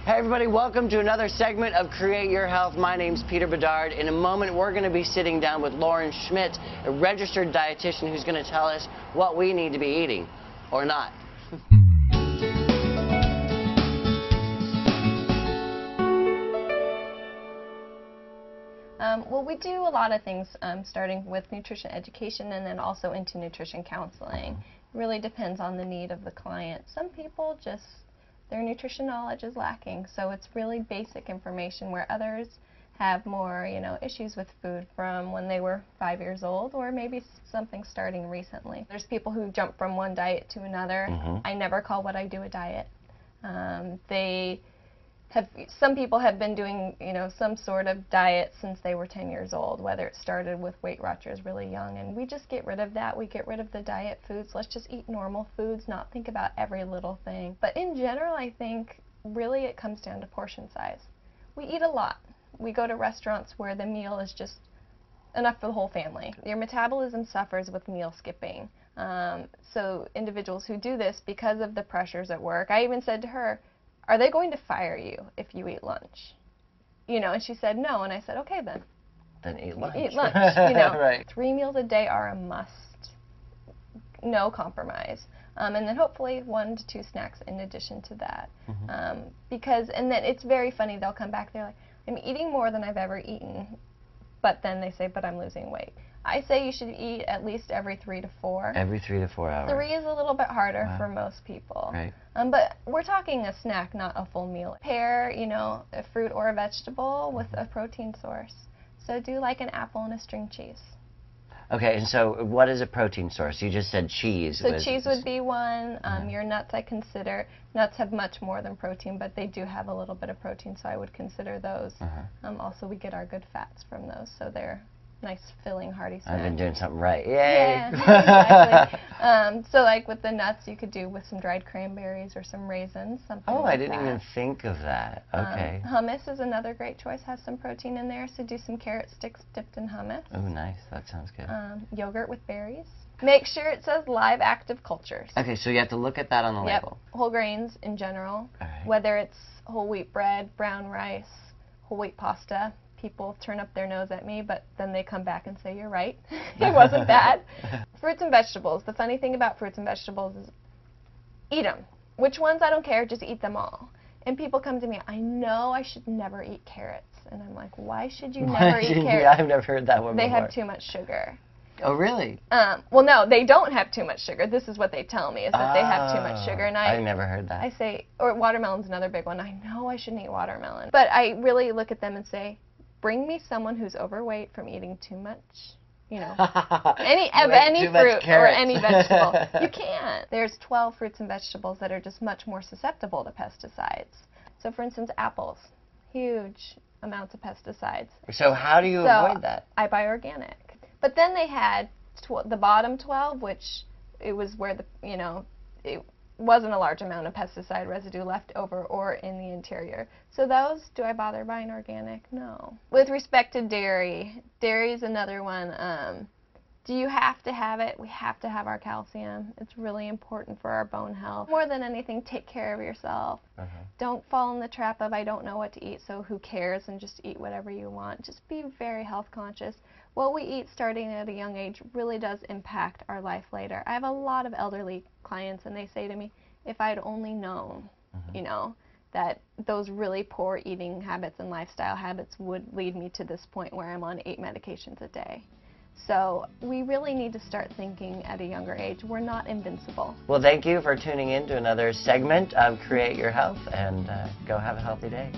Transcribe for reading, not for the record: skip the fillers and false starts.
Hey everybody, welcome to another segment of Create Your Health. My name's Peter Bedard. In a moment, we're going to be sitting down with Lauren Schmitt, a registered dietitian who's going to tell us what we need to be eating, or not. Well, we do a lot of things, starting with nutrition education and then also into nutrition counseling. It really depends on the need of the client. Some people just, their nutrition knowledge is lacking, so it's really basic information, where others have more, issues with food from when they were 5 years old, or maybe something starting recently. There's people who jump from one diet to another. I never call what I do a diet. Some people have been doing, some sort of diet since they were 10 years old, whether it started with Weight Watchers really young, and we just get rid of that. We get rid of the diet foods. Let's just eat normal foods, not think about every little thing. But in general, I think really it comes down to portion size. We eat a lot. We go to restaurants where the meal is just enough for the whole family. Your metabolism suffers with meal skipping. So individuals who do this because of the pressures at work, I even said to her, "Are they going to fire you if you eat lunch?" And she said no, and I said, okay then. Then eat lunch. Eat lunch, Right. 3 meals a day are a must, no compromise. And then hopefully 1 to 2 snacks in addition to that. And then it's very funny, they'll come back, they're like, I'm eating more than I've ever eaten, but then they say, but I'm losing weight. I say you should eat at least every 3 to 4. Every 3 to 4 hours. 3 is a little bit harder for most people. Right. But we're talking a snack, not a full meal. Pair, a fruit or a vegetable with a protein source. So do like an apple and a string cheese. Okay, and so what is a protein source? You just said cheese. So cheese would be one. Your nuts, I consider. Nuts have much more than protein, but they do have a little bit of protein, so I would consider those. Also, we get our good fats from those, so they're nice, filling, hearty snack. I've been doing something right. Yay! Yeah, exactly. So like with the nuts, you could do with some dried cranberries or some raisins, something like that. I didn't even think of that. Okay. Hummus is another great choice, has some protein in there, so do some carrot sticks dipped in hummus. Oh, nice. That sounds good. Yogurt with berries. Make sure it says live active cultures. Okay, so you have to look at that on the label. Whole grains in general, whether it's whole wheat bread, brown rice, whole wheat pasta. People turn up their nose at me, but then they come back and say, you're right, it wasn't bad. Fruits and vegetables. The funny thing about fruits and vegetables is eat them. Which ones, I don't care, just eat them all. And people come to me, I know I should never eat carrots. And I'm like, why should you never eat carrots? I've never heard that one before. They have too much sugar. Oh, really? Well, no, they don't have too much sugar. This is what they tell me, is that they have too much sugar. And I've never heard that. I say, or watermelon's another big one. I know I shouldn't eat watermelon. But I really look at them and say, bring me someone who's overweight from eating too much, any fruit or any vegetable. You can't. There's 12 fruits and vegetables that are just much more susceptible to pesticides. So for instance, apples, huge amounts of pesticides. So how do you avoid that? I buy organic. But then they had the bottom 12, which it was where it wasn't a large amount of pesticide residue left over or in the interior. So those, do I bother buying organic? No. With respect to dairy, dairy is another one. Do you have to have it? We have to have our calcium. It's really important for our bone health. More than anything, take care of yourself. Don't fall in the trap of I don't know what to eat, so who cares, and just eat whatever you want. Just be very health conscious. What we eat starting at a young age really does impact our life later. I have a lot of elderly clients, and they say to me, if I'd only known, that those really poor eating habits and lifestyle habits would lead me to this point where I'm on 8 medications a day. So we really need to start thinking at a younger age. We're not invincible. Well, thank you for tuning in to another segment of Create Your Health, and go have a healthy day.